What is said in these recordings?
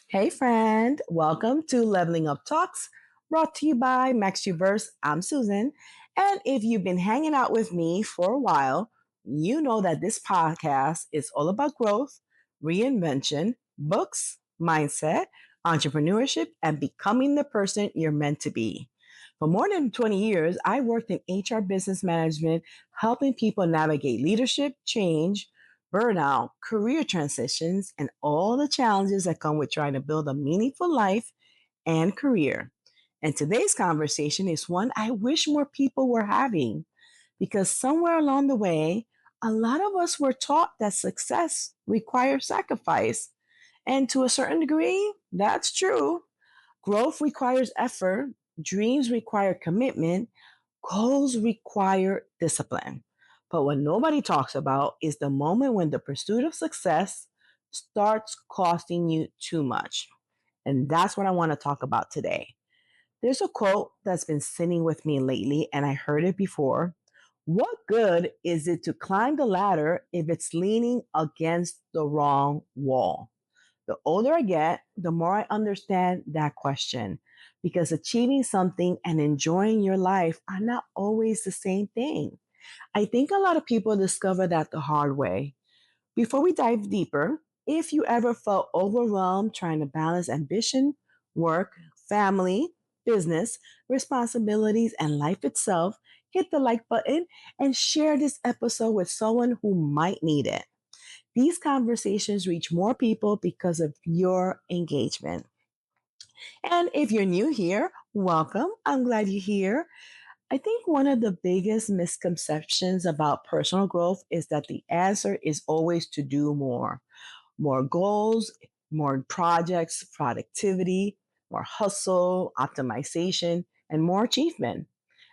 Hey, friend, welcome to Leveling Up Talks, brought to you by MaxUverse. I'm Susan. And if you've been hanging out with me for a while, you know that this podcast is all about growth, reinvention, books, mindset, entrepreneurship, and becoming the person you're meant to be. For more than 20 years, I worked in HR business management, helping people navigate leadership, change, burnout, career transitions, and all the challenges that come with trying to build a meaningful life and career. And today's conversation is one I wish more people were having because somewhere along the way, a lot of us were taught that success requires sacrifice. And to a certain degree, that's true. Growth requires effort, dreams require commitment, goals require discipline. But what nobody talks about is the moment when the pursuit of success starts costing you too much. And that's what I want to talk about today. There's a quote that's been sitting with me lately, and I heard it before. What good is it to climb the ladder if it's leaning against the wrong wall? The older I get, the more I understand that question because achieving something and enjoying your life are not always the same thing. I think a lot of people discover that the hard way. Before we dive deeper, if you ever felt overwhelmed trying to balance ambition, work, family, business, responsibilities, and life itself, hit the like button and share this episode with someone who might need it. These conversations reach more people because of your engagement. And if you're new here, welcome. I'm glad you're here. I think one of the biggest misconceptions about personal growth is that the answer is always to do more. More goals, more projects, productivity, more hustle, optimization, and more achievement.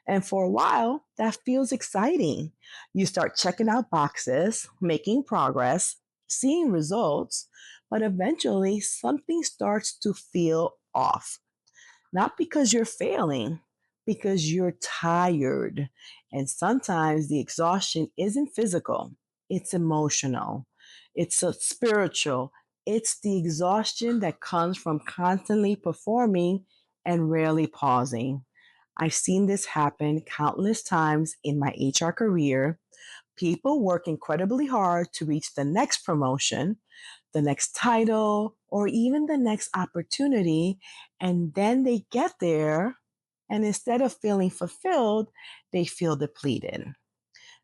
And for a while, that feels exciting. You start checking out boxes, making progress, seeing results, but eventually something starts to feel off. Not because you're failing, because you're tired. And sometimes the exhaustion isn't physical, it's emotional, it's spiritual. It's the exhaustion that comes from constantly performing and rarely pausing. I've seen this happen countless times in my HR career. People work incredibly hard to reach the next promotion, the next title, or even the next opportunity. And then they get there, and instead of feeling fulfilled, they feel depleted.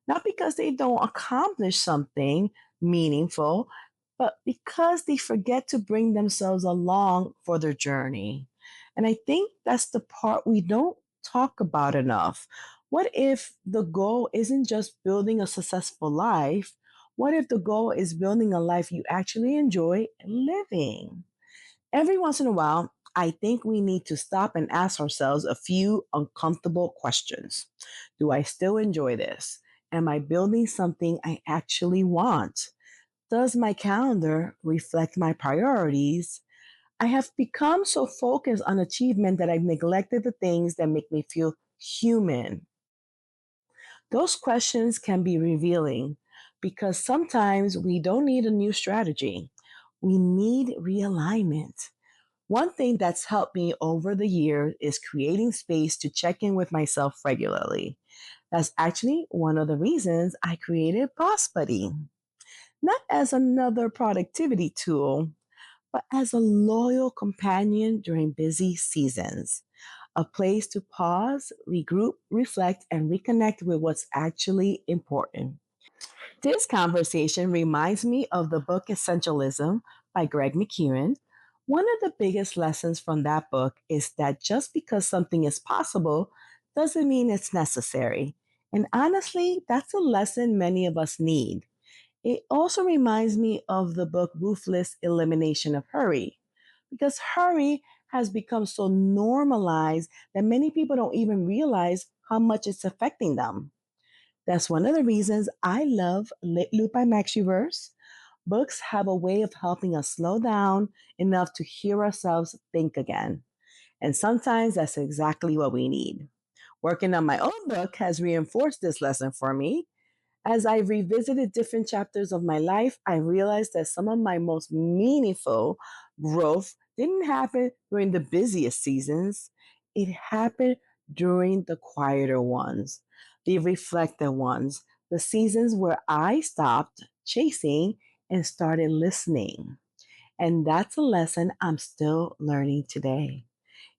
Not because they don't accomplish something meaningful, but because they forget to bring themselves along for their journey. And I think that's the part we don't talk about enough. What if the goal isn't just building a successful life? What if the goal is building a life you actually enjoy living? Every once in a while, I think we need to stop and ask ourselves a few uncomfortable questions. Do I still enjoy this? Am I building something I actually want? Does my calendar reflect my priorities? I have become so focused on achievement that I've neglected the things that make me feel human. Those questions can be revealing because sometimes we don't need a new strategy. We need realignment. One thing that's helped me over the years is creating space to check in with myself regularly. That's actually one of the reasons I created Boss Buddy. Not as another productivity tool, but as a loyal companion during busy seasons. A place to pause, regroup, reflect, and reconnect with what's actually important. This conversation reminds me of the book Essentialism by Greg McKeown. One of the biggest lessons from that book is that just because something is possible doesn't mean it's necessary. And honestly, that's a lesson many of us need. It also reminds me of the book Ruthless, Elimination of Hurry, because hurry has become so normalized that many people don't even realize how much it's affecting them. That's one of the reasons I love Lit Loop by MaxUverse. Books have a way of helping us slow down enough to hear ourselves think again. And sometimes that's exactly what we need. Working on my own book has reinforced this lesson for me. As I revisited different chapters of my life, I realized that some of my most meaningful growth didn't happen during the busiest seasons, it happened during the quieter ones, the reflective ones, the seasons where I stopped chasing and started listening. And that's a lesson I'm still learning today.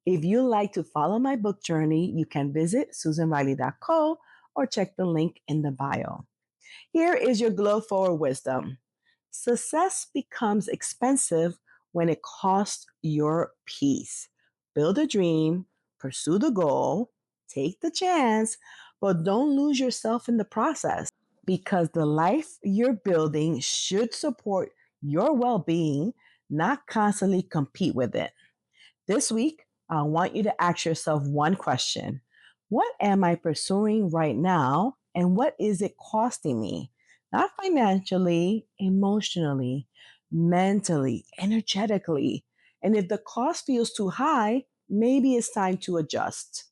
If you like to follow my book journey, you can visit susanriley.co or check the link in the bio. Here is your glow forward wisdom. Success becomes expensive when it costs your peace. Build a dream, pursue the goal, take the chance, but don't lose yourself in the process because the life you're building should support your well being, not constantly compete with it. This week, I want you to ask yourself one question. What am I pursuing right now, and what is it costing me? Not financially, emotionally, mentally, energetically. And if the cost feels too high, maybe it's time to adjust.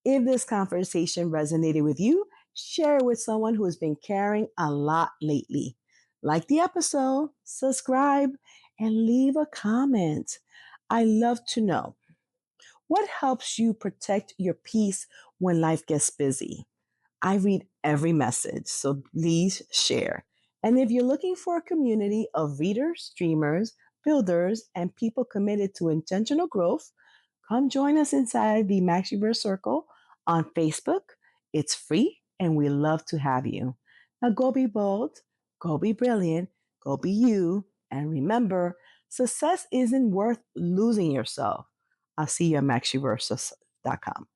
If this conversation resonated with you, share it with someone who has been carrying a lot lately. Like the episode, subscribe, and leave a comment. I love to know what helps you protect your peace when life gets busy. I read every message, so please share. And if you're looking for a community of readers, streamers, builders, and people committed to intentional growth, come join us inside the MaxUverse Circle on Facebook. It's free, and we love to have you. Now go be bold, go be brilliant, go be you, and remember, success isn't worth losing yourself. I'll see you at maxuverse.com.